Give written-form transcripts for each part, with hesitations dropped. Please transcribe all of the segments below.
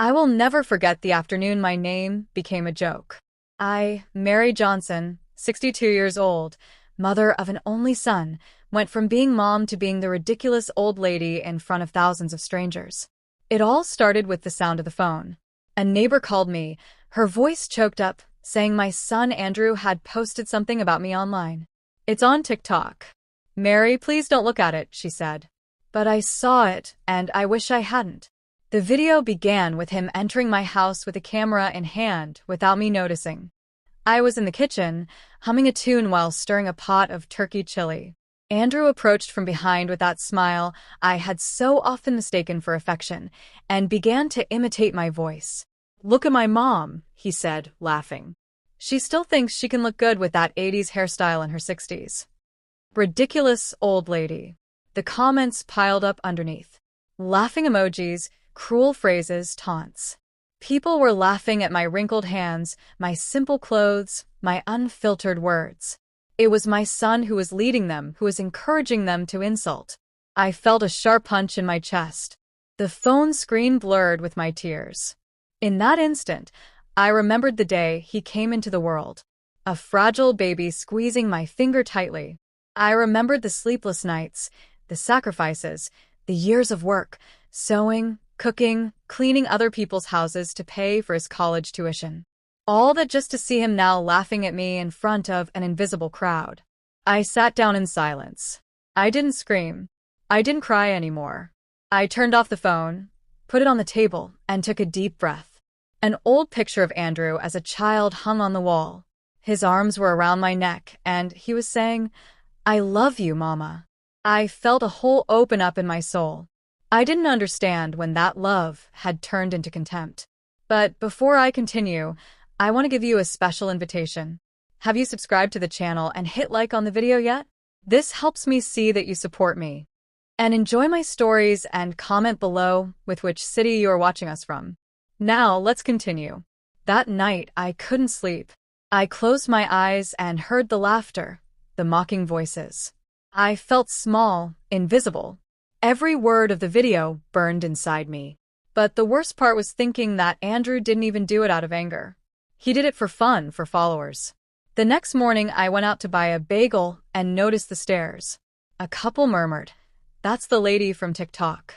I will never forget the afternoon my name became a joke. I, Mary Johnson, 62 years old, mother of an only son, went from being mom to being the ridiculous old lady in front of thousands of strangers. It all started with the sound of the phone. A neighbor called me, her voice choked up, saying my son Andrew had posted something about me online. "It's on TikTok. Mary, please don't look at it," she said. But I saw it, and I wish I hadn't. The video began with him entering my house with a camera in hand without me noticing. I was in the kitchen, humming a tune while stirring a pot of turkey chili. Andrew approached from behind with that smile I had so often mistaken for affection, and began to imitate my voice. "Look at my mom," he said, laughing. "She still thinks she can look good with that 80s hairstyle in her 60s. Ridiculous old lady." The comments piled up underneath. Laughing emojis, cruel phrases, taunts. People were laughing at my wrinkled hands, my simple clothes, my unfiltered words. It was my son who was leading them, who was encouraging them to insult. I felt a sharp punch in my chest. The phone screen blurred with my tears. In that instant, I remembered the day he came into the world. A fragile baby squeezing my finger tightly. I remembered the sleepless nights, the sacrifices, the years of work, sewing, cooking, cleaning other people's houses to pay for his college tuition. All that just to see him now laughing at me in front of an invisible crowd. I sat down in silence. I didn't scream. I didn't cry anymore. I turned off the phone, put it on the table, and took a deep breath. An old picture of Andrew as a child hung on the wall. His arms were around my neck, and he was saying, "I love you, Mama." I felt a hole open up in my soul. I didn't understand when that love had turned into contempt. But before I continue, I want to give you a special invitation. Have you subscribed to the channel and hit like on the video yet? This helps me see that you support me. And enjoy my stories and comment below with which city you are watching us from. Now, let's continue. That night, I couldn't sleep. I closed my eyes and heard the laughter, the mocking voices. I felt small, invisible. Every word of the video burned inside me. But the worst part was thinking that Andrew didn't even do it out of anger. He did it for fun, for followers. The next morning, I went out to buy a bagel and noticed the stares. A couple murmured, "That's the lady from TikTok."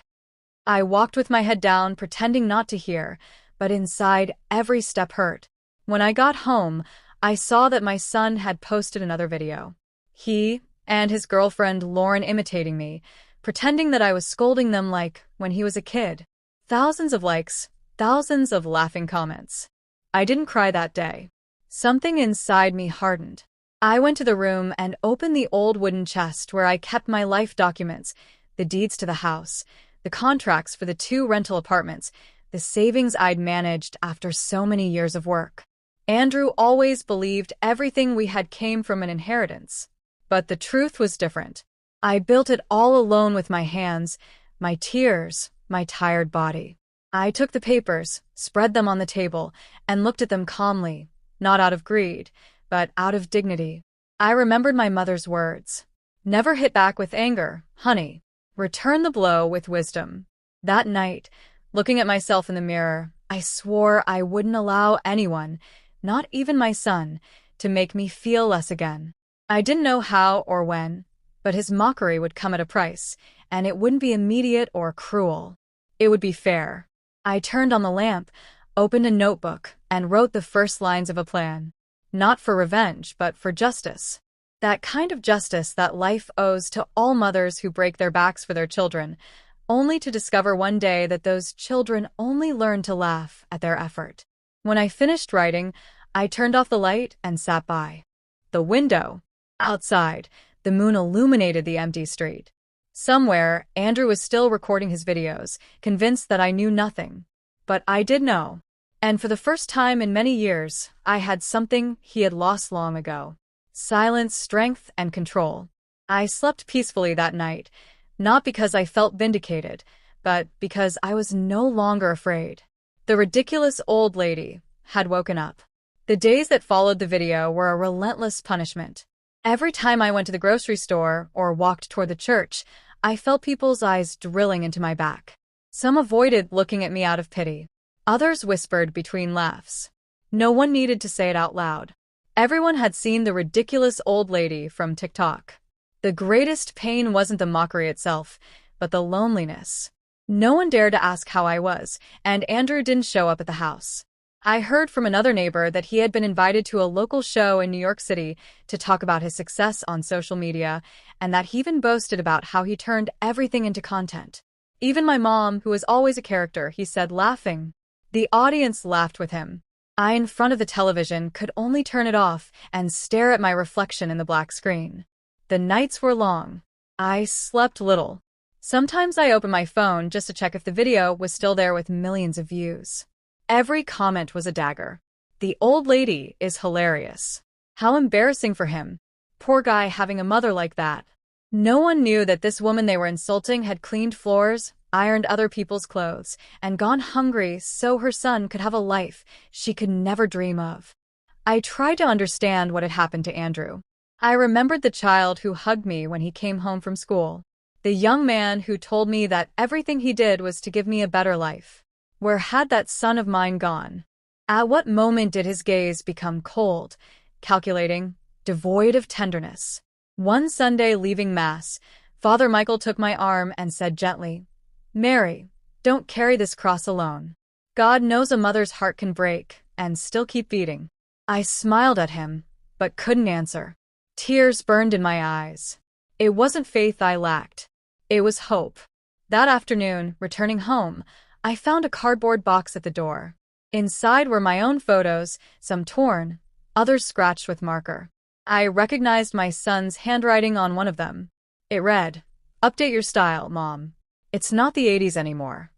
I walked with my head down, pretending not to hear, but inside, every step hurt. When I got home, I saw that my son had posted another video. He and his girlfriend Lauren imitating me, pretending that I was scolding them like when he was a kid. Thousands of likes, thousands of laughing comments. I didn't cry that day. Something inside me hardened. I went to the room and opened the old wooden chest where I kept my life documents, the deeds to the house, the contracts for the 2 rental apartments, the savings I'd managed after so many years of work. Andrew always believed everything we had came from an inheritance. But the truth was different. I built it all alone with my hands, my tears, my tired body. I took the papers, spread them on the table, and looked at them calmly, not out of greed, but out of dignity. I remembered my mother's words. "Never hit back with anger, honey. Return the blow with wisdom." That night, looking at myself in the mirror, I swore I wouldn't allow anyone, not even my son, to make me feel less again. I didn't know how or when, but his mockery would come at a price, and it wouldn't be immediate or cruel. It would be fair. I turned on the lamp, opened a notebook, and wrote the first lines of a plan. Not for revenge, but for justice. That kind of justice that life owes to all mothers who break their backs for their children, only to discover one day that those children only learn to laugh at their effort. When I finished writing, I turned off the light and sat by the window. Outside, the moon illuminated the empty street. Somewhere, Andrew was still recording his videos, convinced that I knew nothing. But I did know. And for the first time in many years, I had something he had lost long ago. Silence, strength, and control. I slept peacefully that night, not because I felt vindicated, but because I was no longer afraid. The ridiculous old lady had woken up. The days that followed the video were a relentless punishment. Every time I went to the grocery store or walked toward the church, I felt people's eyes drilling into my back. Some avoided looking at me out of pity. Others whispered between laughs. No one needed to say it out loud. Everyone had seen the ridiculous old lady from TikTok. The greatest pain wasn't the mockery itself, but the loneliness. No one dared to ask how I was, and Andrew didn't show up at the house. I heard from another neighbor that he had been invited to a local show in New York City to talk about his success on social media, and that he even boasted about how he turned everything into content. Even my mom, who was always a character, he said, laughing. The audience laughed with him. I, in front of the television, could only turn it off and stare at my reflection in the black screen. The nights were long. I slept little. Sometimes I opened my phone just to check if the video was still there with millions of views. Every comment was a dagger. The old lady is hilarious. How embarrassing for him. Poor guy having a mother like that. No one knew that this woman they were insulting had cleaned floors, ironed other people's clothes, and gone hungry so her son could have a life she could never dream of. I tried to understand what had happened to Andrew. I remembered the child who hugged me when he came home from school. The young man who told me that everything he did was to give me a better life. Where had that son of mine gone? At what moment did his gaze become cold, calculating, devoid of tenderness? One Sunday leaving Mass, Father Michael took my arm and said gently, "Mary, don't carry this cross alone. God knows a mother's heart can break and still keep beating." I smiled at him, but couldn't answer. Tears burned in my eyes. It wasn't faith I lacked. It was hope. That afternoon, returning home, I found a cardboard box at the door. Inside were my own photos, some torn, others scratched with marker. I recognized my son's handwriting on one of them. It read, "Update your style, Mom. It's not the 80s anymore."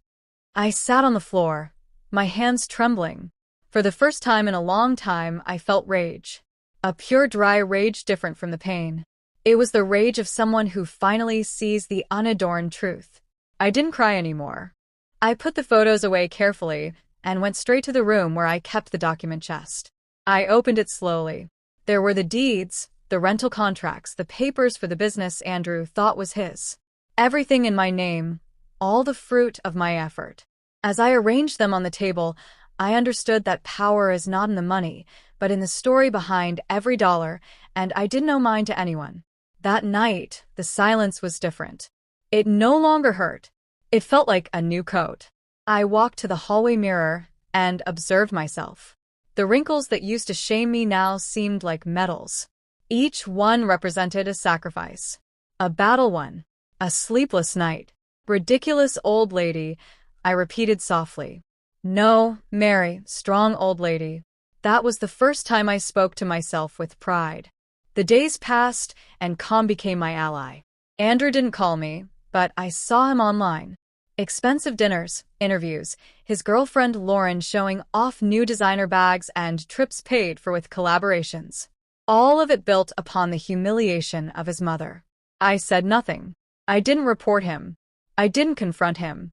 I sat on the floor, my hands trembling. For the first time in a long time, I felt rage. A pure, dry rage different from the pain. It was the rage of someone who finally sees the unadorned truth. I didn't cry anymore. I put the photos away carefully and went straight to the room where I kept the document chest. I opened it slowly. There were the deeds, the rental contracts, the papers for the business Andrew thought was his. Everything in my name, all the fruit of my effort. As I arranged them on the table, I understood that power is not in the money, but in the story behind every dollar, and I didn't owe mine to anyone. That night, the silence was different. It no longer hurt. It felt like a new coat. I walked to the hallway mirror and observed myself. The wrinkles that used to shame me now seemed like medals. Each one represented a sacrifice. A battle won. A sleepless night. Ridiculous old lady, I repeated softly. No, Mary, strong old lady. That was the first time I spoke to myself with pride. The days passed, and calm became my ally. Andrew didn't call me, but I saw him online. Expensive dinners, interviews, his girlfriend Lauren showing off new designer bags and trips paid for with collaborations. All of it built upon the humiliation of his mother. I said nothing. I didn't report him. I didn't confront him.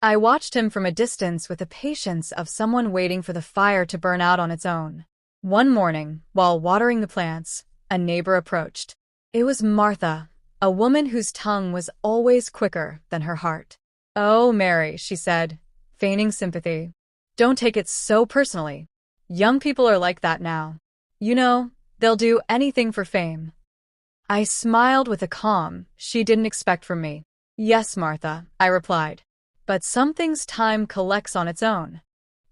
I watched him from a distance with the patience of someone waiting for the fire to burn out on its own. One morning, while watering the plants, a neighbor approached. It was Martha, a woman whose tongue was always quicker than her heart. "Oh, Mary," she said, feigning sympathy. "Don't take it so personally. Young people are like that now. You know, they'll do anything for fame." I smiled with a calm she didn't expect from me. "Yes, Martha," I replied. "But some things time collects on its own."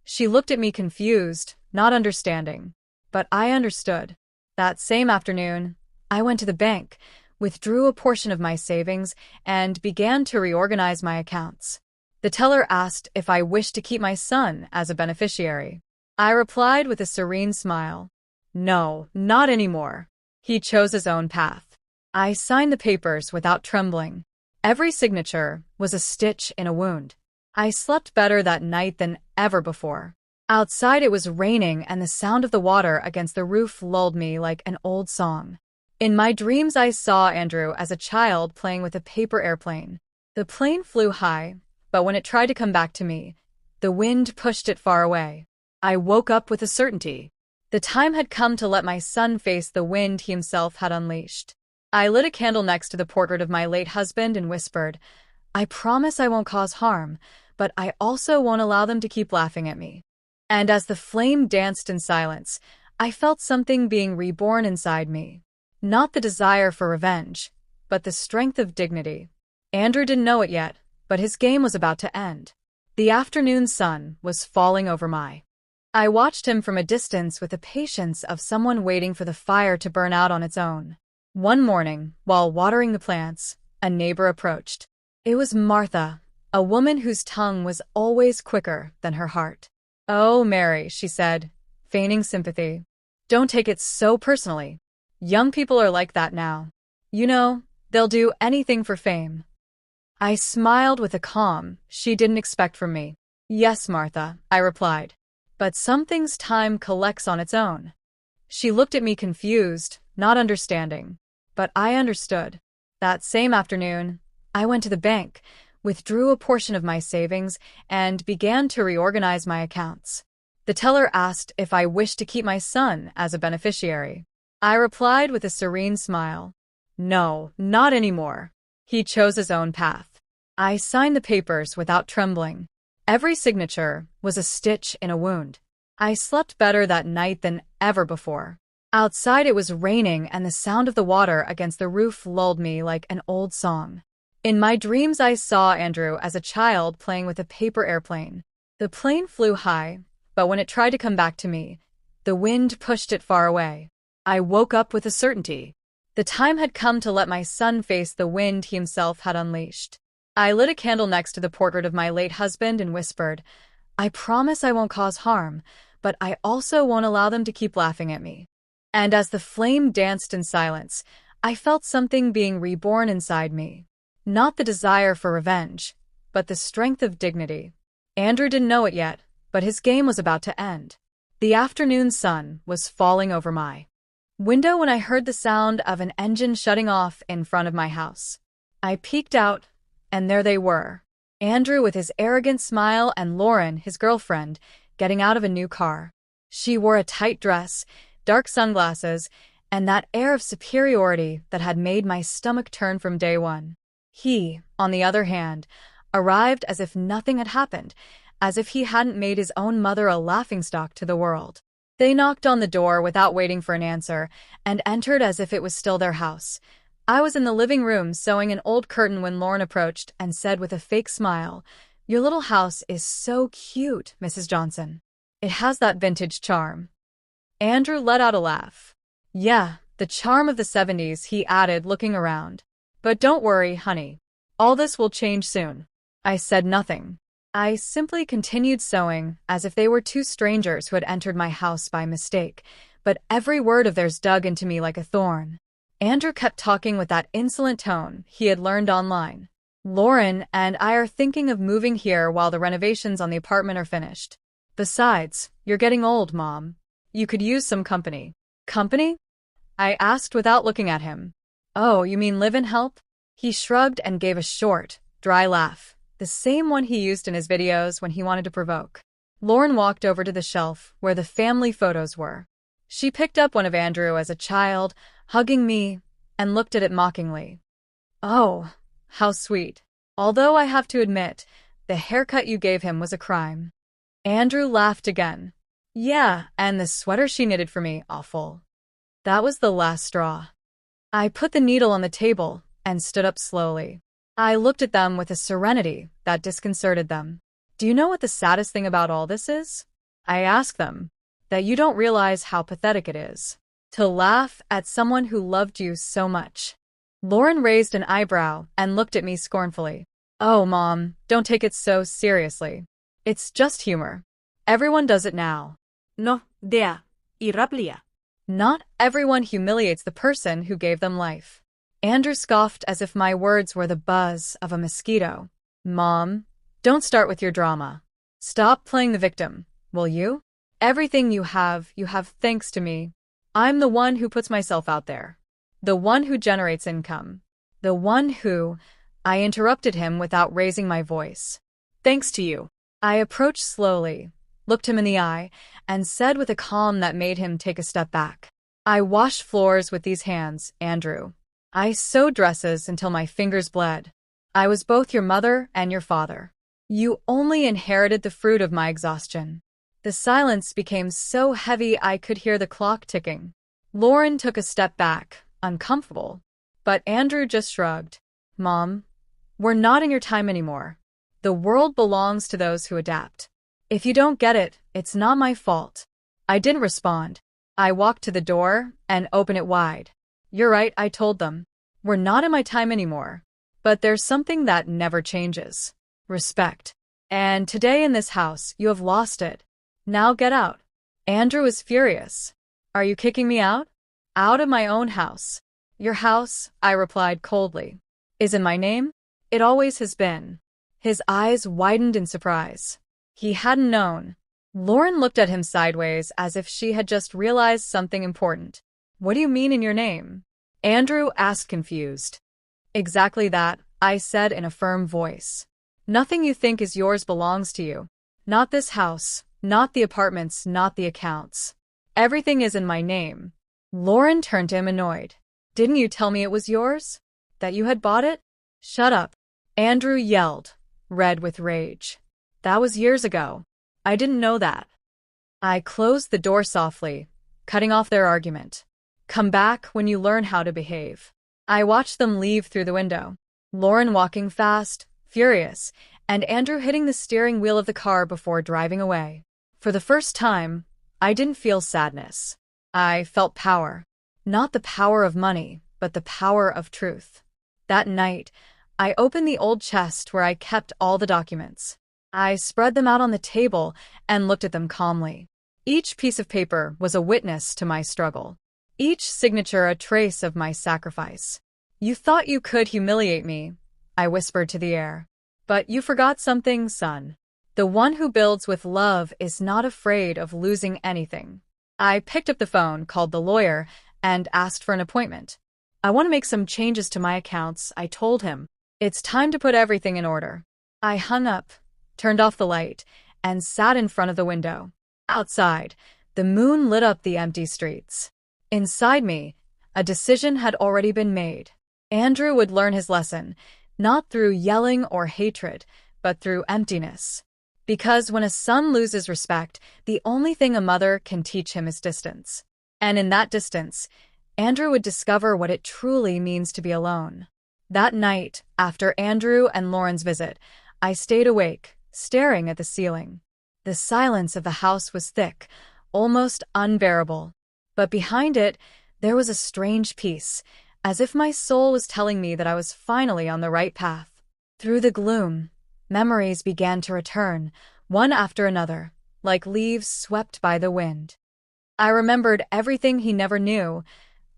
She looked at me confused, not understanding. But I understood. That same afternoon, I went to the bank, withdrew a portion of my savings, and began to reorganize my accounts. The teller asked if I wished to keep my son as a beneficiary. I replied with a serene smile. No, not anymore. He chose his own path. I signed the papers without trembling. Every signature was a stitch in a wound. I slept better that night than ever before. Outside it was raining, and the sound of the water against the roof lulled me like an old song. In my dreams I saw Andrew as a child playing with a paper airplane. The plane flew high, but when it tried to come back to me, the wind pushed it far away. I woke up with a certainty. The time had come to let my son face the wind he himself had unleashed. I lit a candle next to the portrait of my late husband and whispered, "I promise I won't cause harm, but I also won't allow them to keep laughing at me. And as the flame danced in silence, I felt something being reborn inside me. Not the desire for revenge, but the strength of dignity. Andrew didn't know it yet, but his game was about to end. The afternoon sun was falling over my. I watched him from a distance with the patience of someone waiting for the fire to burn out on its own. One morning, while watering the plants, a neighbor approached. It was Martha, a woman whose tongue was always quicker than her heart. "Oh, Mary," she said, feigning sympathy. "Don't take it so personally. Young people are like that now. You know, they'll do anything for fame." I smiled with a calm she didn't expect from me. "Yes, Martha," I replied. "But some things time collects on its own." She looked at me confused, not understanding. But I understood. That same afternoon, I went to the bank, withdrew a portion of my savings, and began to reorganize my accounts. The teller asked if I wished to keep my son as a beneficiary. I replied with a serene smile. "No, not anymore. He chose his own path." I signed the papers without trembling. Every signature was a stitch in a wound. I slept better that night than ever before. Outside it was raining, and the sound of the water against the roof lulled me like an old song. In my dreams I saw Andrew as a child playing with a paper airplane. The plane flew high, but when it tried to come back to me, the wind pushed it far away. I woke up with a certainty. The time had come to let my son face the wind he himself had unleashed. I lit a candle next to the portrait of my late husband and whispered, "I promise I won't cause harm, but I also won't allow them to keep laughing at me." And as the flame danced in silence, I felt something being reborn inside me. Not the desire for revenge, but the strength of dignity. Andrew didn't know it yet, but his game was about to end. The afternoon sun was falling over my window when I heard the sound of an engine shutting off in front of my house. I peeked out, and there they were. Andrew with his arrogant smile and Lauren, his girlfriend, getting out of a new car. She wore a tight dress, dark sunglasses, and that air of superiority that had made my stomach turn from day one. He, on the other hand, arrived as if nothing had happened, as if he hadn't made his own mother a laughingstock to the world. They knocked on the door without waiting for an answer, and entered as if it was still their house. I was in the living room sewing an old curtain when Lauren approached and said with a fake smile, "Your little house is so cute, Mrs. Johnson. It has that vintage charm." Andrew let out a laugh. "Yeah, the charm of the 70s, he added, looking around. "But don't worry, honey. All this will change soon." I said nothing. I simply continued sewing, as if they were two strangers who had entered my house by mistake, but every word of theirs dug into me like a thorn. Andrew kept talking with that insolent tone he had learned online. "Lauren and I are thinking of moving here while the renovations on the apartment are finished. Besides, you're getting old, Mom. You could use some company." "Company?" I asked without looking at him. "Oh, you mean live-in help?" He shrugged and gave a short, dry laugh, the same one he used in his videos when he wanted to provoke. Lauren walked over to the shelf where the family photos were. She picked up one of Andrew as a child, hugging me, and looked at it mockingly. "Oh, how sweet. Although I have to admit, the haircut you gave him was a crime." Andrew laughed again. "Yeah, and the sweater she knitted for me, awful." That was the last straw. I put the needle on the table and stood up slowly. I looked at them with a serenity that disconcerted them. "Do you know what the saddest thing about all this is?" I asked them. "That you don't realize how pathetic it is to laugh at someone who loved you so much." Lauren raised an eyebrow and looked at me scornfully. "Oh, Mom, don't take it so seriously. It's just humor. Everyone does it now." No, Dea, irraplia. Not everyone humiliates the person who gave them life. Andrew scoffed as if my words were the buzz of a mosquito. "Mom, don't start with your drama. Stop playing the victim, will you? Everything you have thanks to me. I'm the one who puts myself out there. The one who generates income. The one who—" I interrupted him without raising my voice. "Thanks to you." I approached slowly, looked him in the eye, and said with a calm that made him take a step back. "I wash floors with these hands, Andrew. I sewed dresses until my fingers bled. I was both your mother and your father. You only inherited the fruit of my exhaustion. The silence became so heavy I could hear the clock ticking. Lauren took a step back, uncomfortable. But Andrew just shrugged. Mom, we're not in your time anymore. The world belongs to those who adapt. If you don't get it, it's not my fault. I didn't respond. I walked to the door and opened it wide. You're right, I told them. We're not in my time anymore. But there's something that never changes. Respect. And today in this house, you have lost it. Now get out. Andrew was furious. Are you kicking me out? Out of my own house. Your house, I replied coldly, is in my name? It always has been. His eyes widened in surprise. He hadn't known. Lauren looked at him sideways as if she had just realized something important. What do you mean in your name? Andrew asked confused. Exactly that, I said in a firm voice. Nothing you think is yours belongs to you. Not this house, not the apartments, not the accounts. Everything is in my name. Lauren turned to him annoyed. Didn't you tell me it was yours? That you had bought it? Shut up. Andrew yelled, red with rage. That was years ago. I didn't know that. I closed the door softly, cutting off their argument. Come back when you learn how to behave. I watched them leave through the window. Lauren walking fast, furious, and Andrew hitting the steering wheel of the car before driving away. For the first time, I didn't feel sadness. I felt power. Not the power of money, but the power of truth. That night, I opened the old chest where I kept all the documents. I spread them out on the table and looked at them calmly. Each piece of paper was a witness to my struggle. Each signature a trace of my sacrifice. You thought you could humiliate me, I whispered to the air. But you forgot something, son. The one who builds with love is not afraid of losing anything. I picked up the phone, called the lawyer, and asked for an appointment. I want to make some changes to my accounts, I told him. It's time to put everything in order. I hung up, turned off the light, and sat in front of the window. Outside, the moon lit up the empty streets. Inside me, a decision had already been made. Andrew would learn his lesson, not through yelling or hatred, but through emptiness. Because when a son loses respect, the only thing a mother can teach him is distance. And in that distance, Andrew would discover what it truly means to be alone. That night, after Andrew and Lauren's visit, I stayed awake, staring at the ceiling. The silence of the house was thick, almost unbearable. But behind it, there was a strange peace, as if my soul was telling me that I was finally on the right path. Through the gloom, memories began to return, one after another, like leaves swept by the wind. I remembered everything he never knew,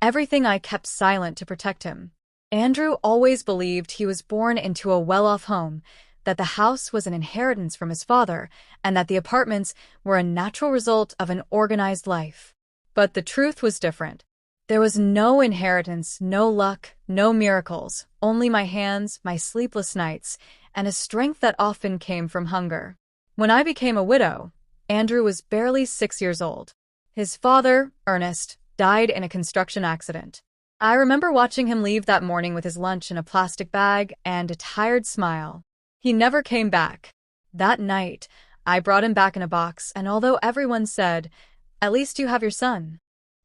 everything I kept silent to protect him. Andrew always believed he was born into a well-off home, that the house was an inheritance from his father, and that the apartments were a natural result of an organized life. But the truth was different. There was no inheritance, no luck, no miracles, only my hands, my sleepless nights, and a strength that often came from hunger. When I became a widow, Andrew was barely 6 years old. His father, Ernest, died in a construction accident. I remember watching him leave that morning with his lunch in a plastic bag and a tired smile. He never came back. That night, I brought him back in a box, and although everyone said, "At least you have your son,"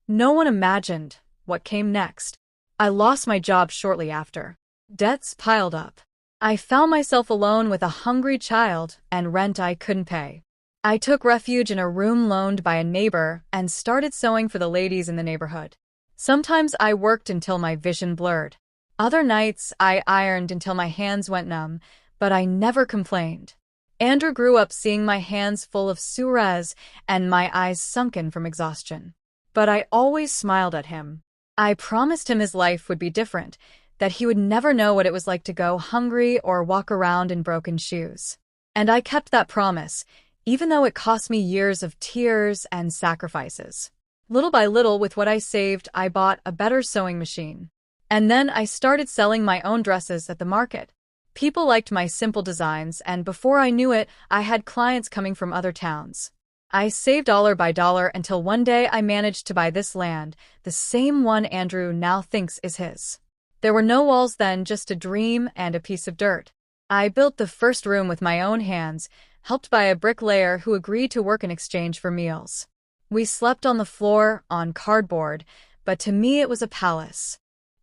no one imagined what came next. I lost my job shortly after. Debts piled up. I found myself alone with a hungry child and rent I couldn't pay. I took refuge in a room loaned by a neighbor and started sewing for the ladies in the neighborhood. Sometimes I worked until my vision blurred. Other nights I ironed until my hands went numb, but I never complained. Andrew grew up seeing my hands full of Suarez and my eyes sunken from exhaustion. But I always smiled at him. I promised him his life would be different, that he would never know what it was like to go hungry or walk around in broken shoes. And I kept that promise, even though it cost me years of tears and sacrifices. Little by little, with what I saved, I bought a better sewing machine. And then I started selling my own dresses at the market. People liked my simple designs, and before I knew it, I had clients coming from other towns. I saved dollar by dollar until one day I managed to buy this land, the same one Andrew now thinks is his. There were no walls then, just a dream and a piece of dirt. I built the first room with my own hands, helped by a bricklayer who agreed to work in exchange for meals. We slept on the floor, on cardboard, but to me it was a palace.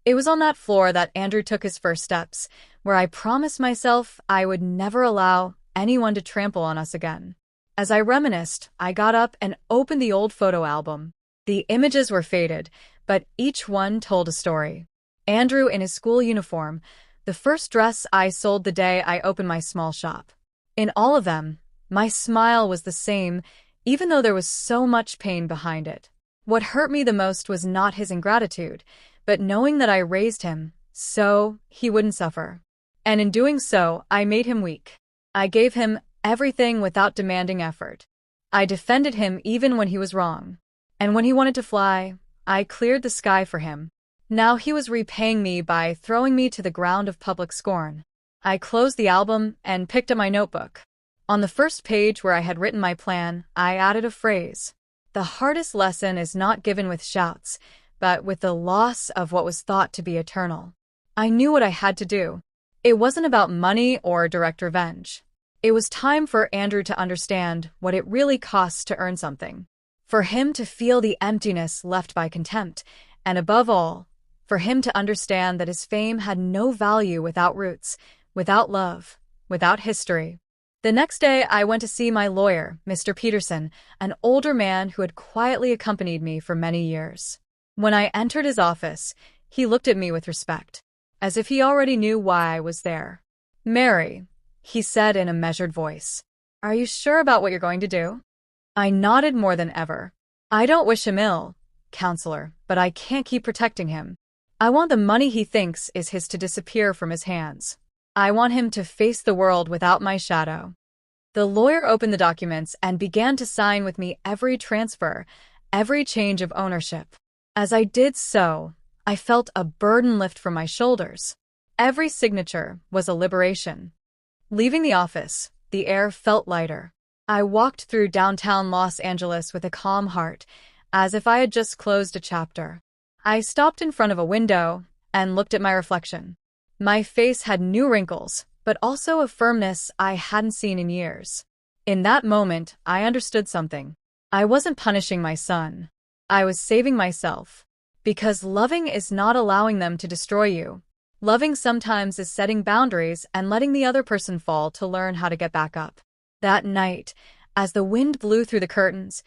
It was on that floor that Andrew took his first steps, where I promised myself I would never allow anyone to trample on us again. As I reminisced, I got up and opened the old photo album. The images were faded, but each one told a story. Andrew in his school uniform, the first dress I sold the day I opened my small shop. In all of them, my smile was the same, even though there was so much pain behind it. What hurt me the most was not his ingratitude, but knowing that I raised him so he wouldn't suffer. And in doing so, I made him weak. I gave him everything without demanding effort. I defended him even when he was wrong. And when he wanted to fly, I cleared the sky for him. Now he was repaying me by throwing me to the ground of public scorn. I closed the album and picked up my notebook. On the first page where I had written my plan, I added a phrase. The hardest lesson is not given with shouts, but with the loss of what was thought to be eternal. I knew what I had to do. It wasn't about money or direct revenge. It was time for Andrew to understand what it really costs to earn something. For him to feel the emptiness left by contempt, and above all, for him to understand that his fame had no value without roots, without love, without history. The next day, I went to see my lawyer, Mr. Peterson, an older man who had quietly accompanied me for many years. When I entered his office, he looked at me with respect, as if he already knew why I was there. "Mary," he said in a measured voice, "are you sure about what you're going to do?" I nodded more than ever. "I don't wish him ill, counselor, but I can't keep protecting him. I want the money he thinks is his to disappear from his hands. I want him to face the world without my shadow." The lawyer opened the documents and began to sign with me every transfer, every change of ownership. As I did so, I felt a burden lift from my shoulders. Every signature was a liberation. Leaving the office, the air felt lighter. I walked through downtown Los Angeles with a calm heart, as if I had just closed a chapter. I stopped in front of a window and looked at my reflection. My face had new wrinkles, but also a firmness I hadn't seen in years. In that moment, I understood something. I wasn't punishing my son. I was saving myself. Because loving is not allowing them to destroy you. Loving sometimes is setting boundaries and letting the other person fall to learn how to get back up. That night, as the wind blew through the curtains,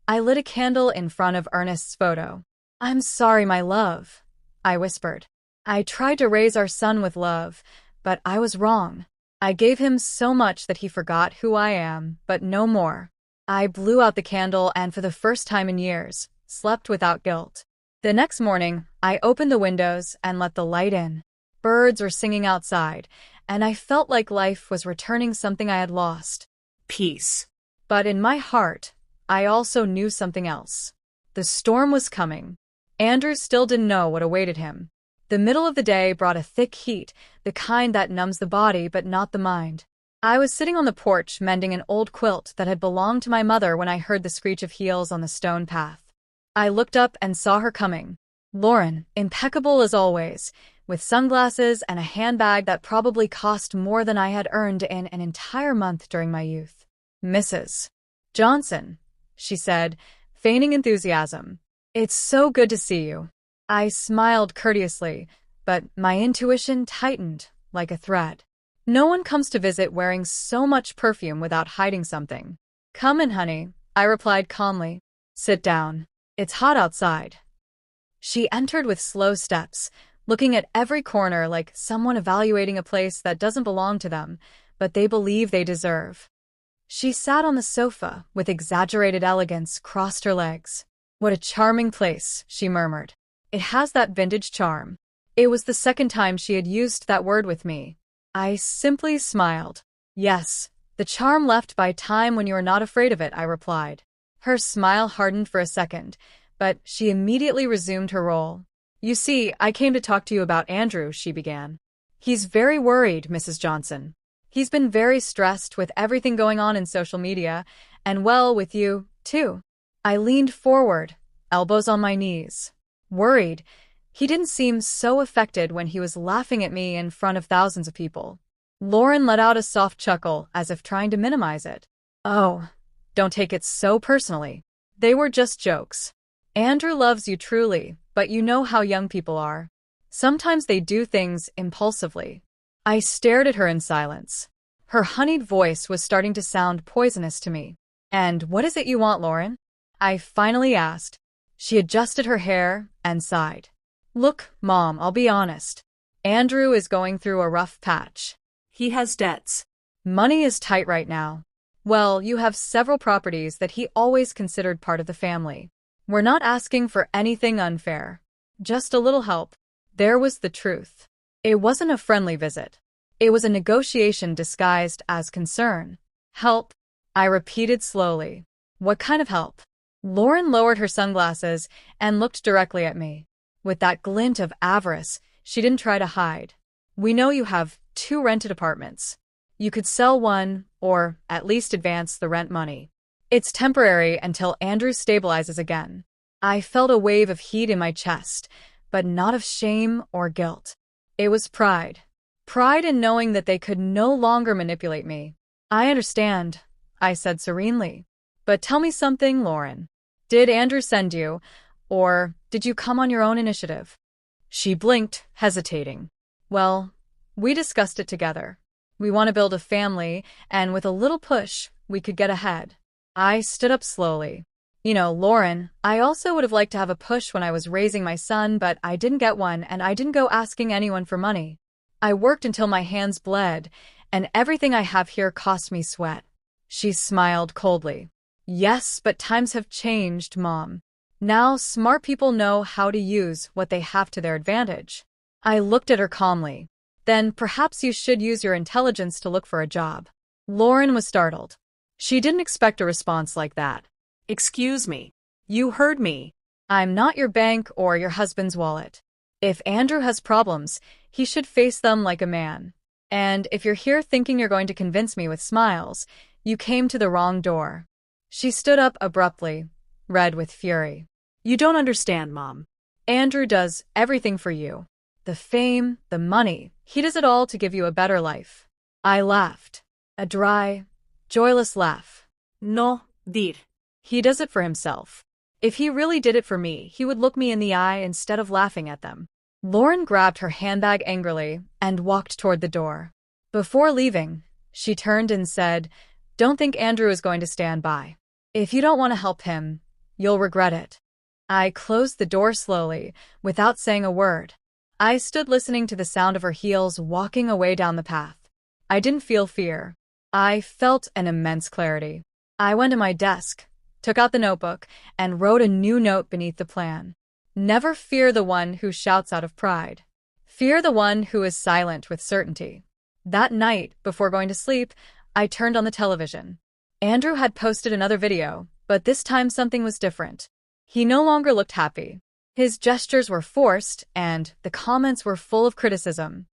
I lit a candle in front of Ernest's photo. "I'm sorry, my love," I whispered. "I tried to raise our son with love, but I was wrong. I gave him so much that he forgot who I am, but no more." I blew out the candle and for the first time in years, slept without guilt. The next morning, I opened the windows and let the light in. Birds were singing outside, and I felt like life was returning something I had lost. Peace. But in my heart, I also knew something else. The storm was coming. Andrew still didn't know what awaited him. The middle of the day brought a thick heat, the kind that numbs the body but not the mind. I was sitting on the porch mending an old quilt that had belonged to my mother when I heard the screech of heels on the stone path. I looked up and saw her coming. Lauren, impeccable as always, with sunglasses and a handbag that probably cost more than I had earned in an entire month during my youth. "Mrs. Johnson," she said, feigning enthusiasm. "It's so good to see you." I smiled courteously, but my intuition tightened like a thread. No one comes to visit wearing so much perfume without hiding something. "Come in, honey," I replied calmly. "Sit down. It's hot outside." She entered with slow steps, looking at every corner like someone evaluating a place that doesn't belong to them, but they believe they deserve. She sat on the sofa, with exaggerated elegance, crossed her legs. "What a charming place," she murmured. "It has that vintage charm." It was the second time she had used that word with me. I simply smiled. "Yes, the charm left by time when you are not afraid of it," I replied. Her smile hardened for a second, but she immediately resumed her role. "You see, I came to talk to you about Andrew," she began. "He's very worried, Mrs. Johnson. He's been very stressed with everything going on in social media, and well, with you, too." I leaned forward, elbows on my knees. Worried. He didn't seem so affected when he was laughing at me in front of thousands of people. Lauren let out a soft chuckle as if trying to minimize it. Oh, don't take it so personally. They were just jokes. Andrew loves you truly, but you know how young people are. Sometimes they do things impulsively. I stared at her in silence. Her honeyed voice was starting to sound poisonous to me. And what is it you want, Lauren? I finally asked. She adjusted her hair and sighed. Look, Mom, I'll be honest. Andrew is going through a rough patch. He has debts. Money is tight right now. Well, you have several properties that he always considered part of the family. We're not asking for anything unfair. Just a little help. There was the truth. It wasn't a friendly visit. It was a negotiation disguised as concern. Help, I repeated slowly. What kind of help? Lauren lowered her sunglasses and looked directly at me. With that glint of avarice, she didn't try to hide. We know you have 2 rented apartments. You could sell one, or at least advance the rent money. It's temporary until Andrew stabilizes again. I felt a wave of heat in my chest, but not of shame or guilt. It was pride. Pride in knowing that they could no longer manipulate me. I understand, I said serenely. But tell me something, Lauren. Did Andrew send you, or did you come on your own initiative? She blinked, hesitating. Well, we discussed it together. We want to build a family, and with a little push, we could get ahead. I stood up slowly. You know, Lauren, I also would have liked to have a push when I was raising my son, but I didn't get one, and I didn't go asking anyone for money. I worked until my hands bled, and everything I have here cost me sweat. She smiled coldly. Yes, but times have changed, Mom. Now, smart people know how to use what they have to their advantage. I looked at her calmly. Then perhaps you should use your intelligence to look for a job. Lauren was startled. She didn't expect a response like that. Excuse me. You heard me. I'm not your bank or your husband's wallet. If Andrew has problems, he should face them like a man. And if you're here thinking you're going to convince me with smiles, you came to the wrong door. She stood up abruptly, red with fury. You don't understand, Mom. Andrew does everything for you. The fame, the money, he does it all to give you a better life. I laughed. A dry, joyless laugh. No, dir. He does it for himself. If he really did it for me, he would look me in the eye instead of laughing at them. Lauren grabbed her handbag angrily and walked toward the door. Before leaving, she turned and said, Don't think Andrew is going to stand by. If you don't want to help him, you'll regret it. I closed the door slowly, without saying a word. I stood listening to the sound of her heels walking away down the path. I didn't feel fear. I felt an immense clarity. I went to my desk, took out the notebook, and wrote a new note beneath the plan. Never fear the one who shouts out of pride. Fear the one who is silent with certainty. That night, before going to sleep, I turned on the television. Andrew had posted another video, but this time something was different. He no longer looked happy. His gestures were forced, and the comments were full of criticism.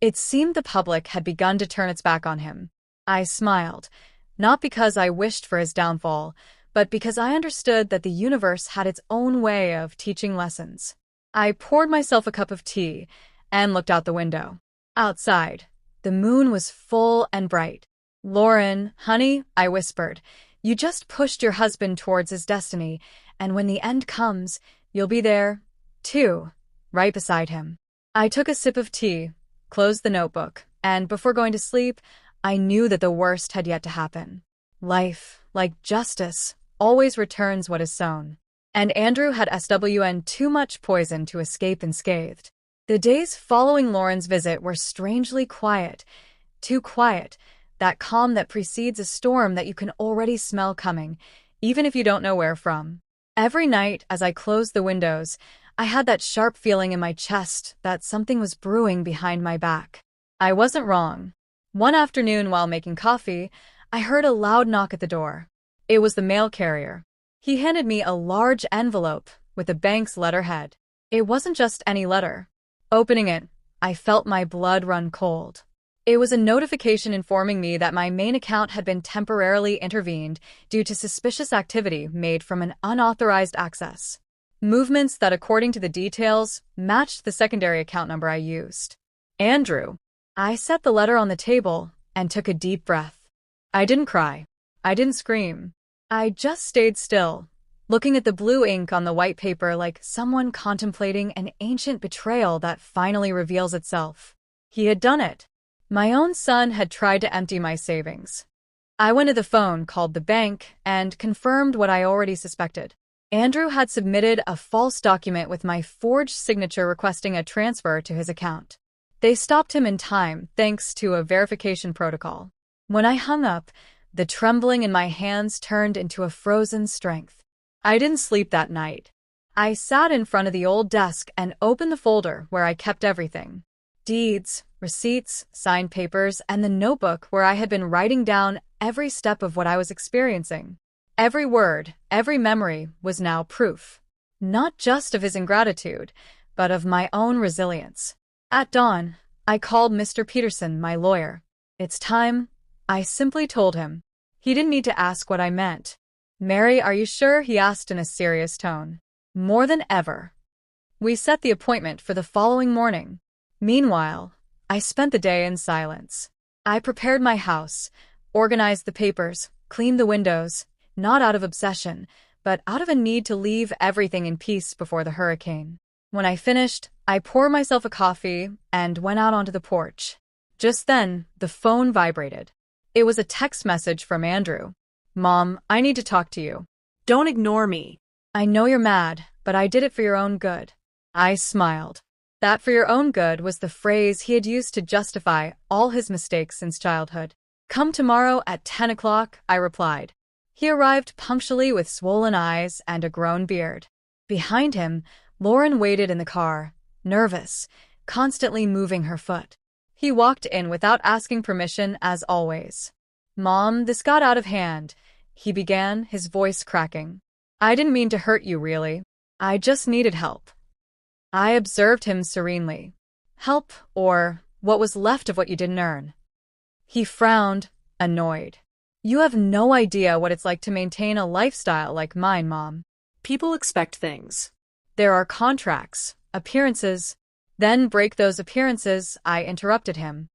It seemed the public had begun to turn its back on him. I smiled, not because I wished for his downfall, but because I understood that the universe had its own way of teaching lessons. I poured myself a cup of tea and looked out the window. Outside, the moon was full and bright. Lauren, honey, I whispered, you just pushed your husband towards his destiny, and when the end comes, you'll be there, too, right beside him. I took a sip of tea, closed the notebook, and before going to sleep, I knew that the worst had yet to happen. Life, like justice, always returns what is sown. And Andrew had SWN too much poison to escape unscathed. The days following Lauren's visit were strangely quiet. Too quiet. That calm that precedes a storm that you can already smell coming, even if you don't know where from. Every night, as I closed the windows, I had that sharp feeling in my chest that something was brewing behind my back. I wasn't wrong. One afternoon while making coffee, I heard a loud knock at the door. It was the mail carrier. He handed me a large envelope with a bank's letterhead. It wasn't just any letter. Opening it, I felt my blood run cold. It was a notification informing me that my main account had been temporarily intervened due to suspicious activity made from an unauthorized access. Movements that, according to the details, matched the secondary account number I used. Andrew. I set the letter on the table and took a deep breath. I didn't cry. I didn't scream. I just stayed still, looking at the blue ink on the white paper like someone contemplating an ancient betrayal that finally reveals itself. He had done it. My own son had tried to empty my savings. I went to the phone, called the bank, and confirmed what I already suspected. Andrew had submitted a false document with my forged signature requesting a transfer to his account. They stopped him in time, thanks to a verification protocol. When I hung up, the trembling in my hands turned into a frozen strength. I didn't sleep that night. I sat in front of the old desk and opened the folder where I kept everything. Deeds, receipts, signed papers, and the notebook where I had been writing down every step of what I was experiencing. Every word, every memory was now proof. Not just of his ingratitude, but of my own resilience. At dawn, I called Mr. Peterson, my lawyer. "It's time," I simply told him. He didn't need to ask what I meant. "Mary, are you sure?" he asked in a serious tone. "More than ever." We set the appointment for the following morning. Meanwhile, I spent the day in silence. I prepared my house, organized the papers, cleaned the windows, not out of obsession, but out of a need to leave everything in peace before the hurricane. When I finished, I poured myself a coffee and went out onto the porch. Just then, the phone vibrated. It was a text message from Andrew. "Mom, I need to talk to you." Don't ignore me. "I know you're mad, but I did it for your own good." I smiled. That "for your own good" was the phrase he had used to justify all his mistakes since childhood. "Come tomorrow at 10 o'clock, I replied. He arrived punctually with swollen eyes and a grown beard. Behind him, Lauren waited in the car, nervous, constantly moving her foot. He walked in without asking permission, as always. "Mom, this got out of hand," he began, his voice cracking. "I didn't mean to hurt you, really. I just needed help." I observed him serenely. "Help, or what was left of what you didn't earn?" He frowned, annoyed. "You have no idea what it's like to maintain a lifestyle like mine, Mom. People expect things. There are contracts, appearances." "Then break those appearances," I interrupted him.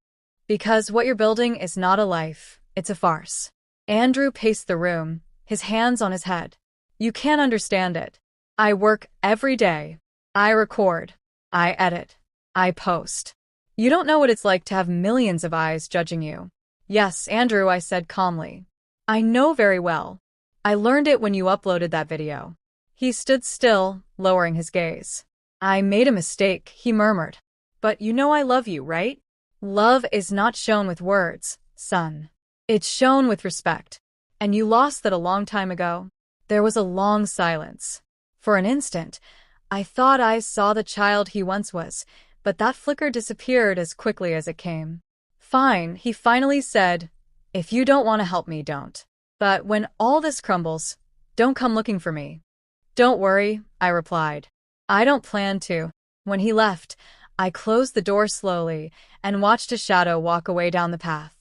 "Because what you're building is not a life, it's a farce." Andrew paced the room, his hands on his head. "You can't understand it. I work every day. I record. I edit. I post. You don't know what it's like to have millions of eyes judging you." "Yes, Andrew," I said calmly. "I know very well. I learned it when you uploaded that video." He stood still, lowering his gaze. "I made a mistake," he murmured. "But you know I love you, right?" "Love is not shown with words, son. It's shown with respect. And you lost that a long time ago." There was a long silence. For an instant, I thought I saw the child he once was, but that flicker disappeared as quickly as it came. "Fine," he finally said. "If you don't want to help me, don't. But when all this crumbles, don't come looking for me." "Don't worry," I replied. "I don't plan to." When he left, I closed the door slowly and watched a shadow walk away down the path.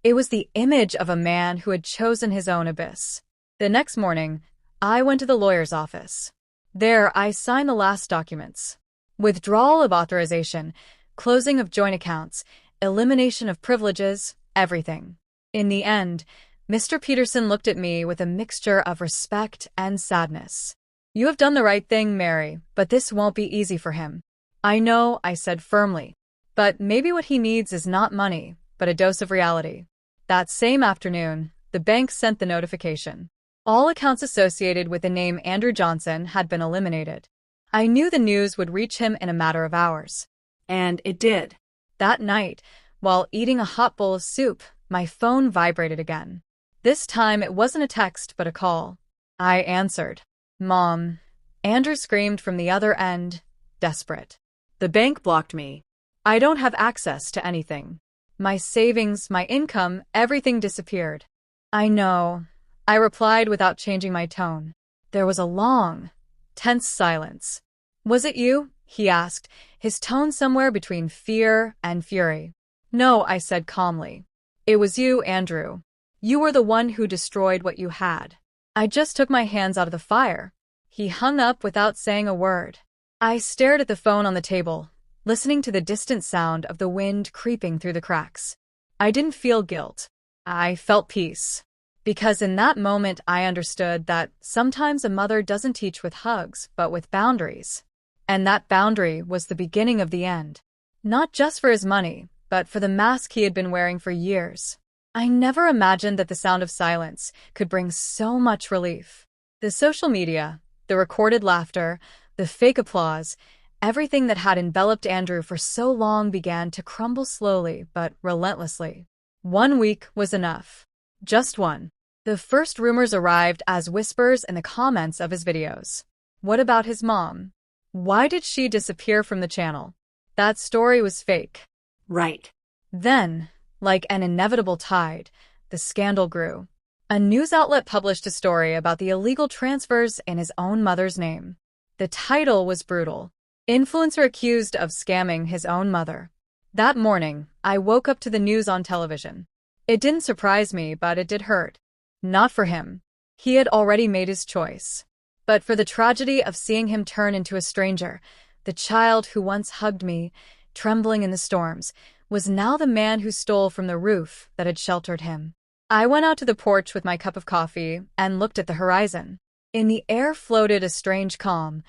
It was the image of a man who had chosen his own abyss. The next morning, I went to the lawyer's office. There, I signed the last documents. Withdrawal of authorization, closing of joint accounts, elimination of privileges, everything. In the end, Mr. Peterson looked at me with a mixture of respect and sadness. "You have done the right thing, Mary, but this won't be easy for him." "I know," I said firmly. "But maybe what he needs is not money, but a dose of reality." That same afternoon, the bank sent the notification. All accounts associated with the name Andrew Johnson had been eliminated. I knew the news would reach him in a matter of hours. And it did. That night, while eating a hot bowl of soup, my phone vibrated again. This time it wasn't a text but a call. I answered. "Mom," Andrew screamed from the other end, desperate. "The bank blocked me. I don't have access to anything. My savings, my income, everything disappeared." "I know," I replied without changing my tone. There was a long, tense silence. "Was it you?" he asked, his tone somewhere between fear and fury. "No," I said calmly. "It was you, Andrew. You were the one who destroyed what you had. I just took my hands out of the fire." He hung up without saying a word. I stared at the phone on the table, listening to the distant sound of the wind creeping through the cracks. I didn't feel guilt. I felt peace. Because in that moment I understood that sometimes a mother doesn't teach with hugs, but with boundaries. And that boundary was the beginning of the end. Not just for his money, but for the mask he had been wearing for years. I never imagined that the sound of silence could bring so much relief. The social media, the recorded laughter, the fake applause, everything that had enveloped Andrew for so long began to crumble slowly but relentlessly. 1 week was enough. Just one. The first rumors arrived as whispers in the comments of his videos. What about his mom? Why did she disappear from the channel? That story was fake. Right. Then, like an inevitable tide, the scandal grew. A news outlet published a story about the illegal transfers in his own mother's name. The title was brutal. Influencer accused of scamming his own mother. That morning, I woke up to the news on television. It didn't surprise me, but it did hurt. Not for him. He had already made his choice. But for the tragedy of seeing him turn into a stranger, the child who once hugged me, trembling in the storms, was now the man who stole from the roof that had sheltered him. I went out to the porch with my cup of coffee and looked at the horizon. In the air floated a strange calm,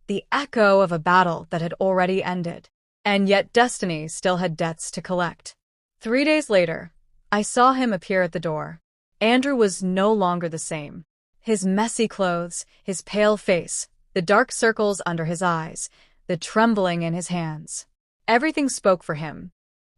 the echo of a battle that had already ended. And yet destiny still had debts to collect. 3 days later, I saw him appear at the door. Andrew was no longer the same. His messy clothes, his pale face, the dark circles under his eyes, the trembling in his hands. Everything spoke for him.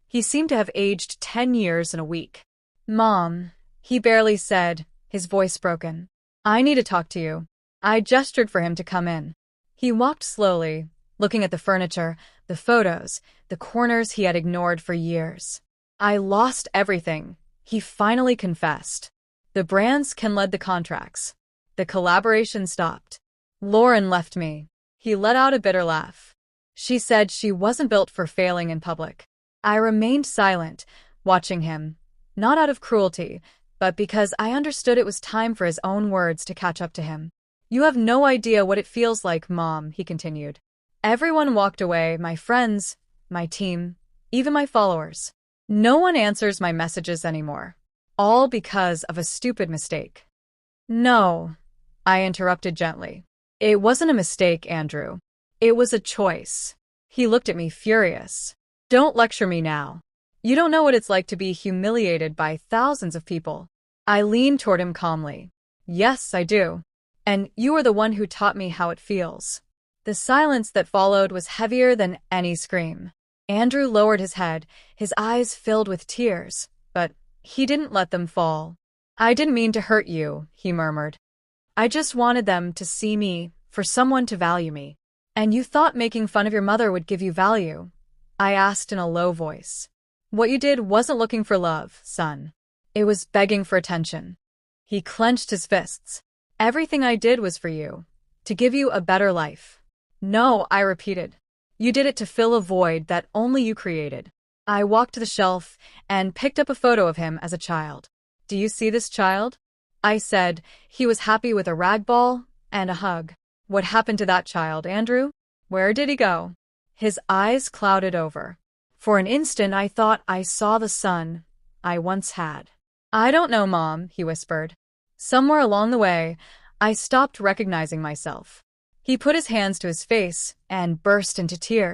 He seemed to have aged 10 years in a week. "Mom," he barely said, his voice broken. "I need to talk to you." I gestured for him to come in. He walked slowly, looking at the furniture, the photos, the corners he had ignored for years. "I lost everything," he finally confessed. "The brands canceled the contracts. The collaboration stopped. Lauren left me." He let out a bitter laugh. "She said she wasn't built for failing in public." I remained silent, watching him, not out of cruelty, but because I understood it was time for his own words to catch up to him. "You have no idea what it feels like, Mom," he continued. "Everyone walked away, my friends, my team, even my followers. No one answers my messages anymore. All because of a stupid mistake." "No," I interrupted gently. "It wasn't a mistake, Andrew. It was a choice." He looked at me furious. "Don't lecture me now. You don't know what it's like to be humiliated by thousands of people." I leaned toward him calmly. "Yes, I do. And you are the one who taught me how it feels." The silence that followed was heavier than any scream. Andrew lowered his head, his eyes filled with tears, but he didn't let them fall. "I didn't mean to hurt you," he murmured. "I just wanted them to see me, for someone to value me." "And you thought making fun of your mother would give you value?" I asked in a low voice. "What you did wasn't looking for love, son. It was begging for attention." He clenched his fists. "Everything I did was for you, to give you a better life." "No," I repeated. "You did it to fill a void that only you created." I walked to the shelf and picked up a photo of him as a child. "Do you see this child?" I said. He was happy with a rag ball and a hug. "What happened to that child, Andrew? Where did he go?" His eyes clouded over. For an instant I thought I saw the son I once had. "I don't know, Mom," he whispered. Somewhere along the way, I stopped recognizing myself. He put his hands to his face and burst into tears.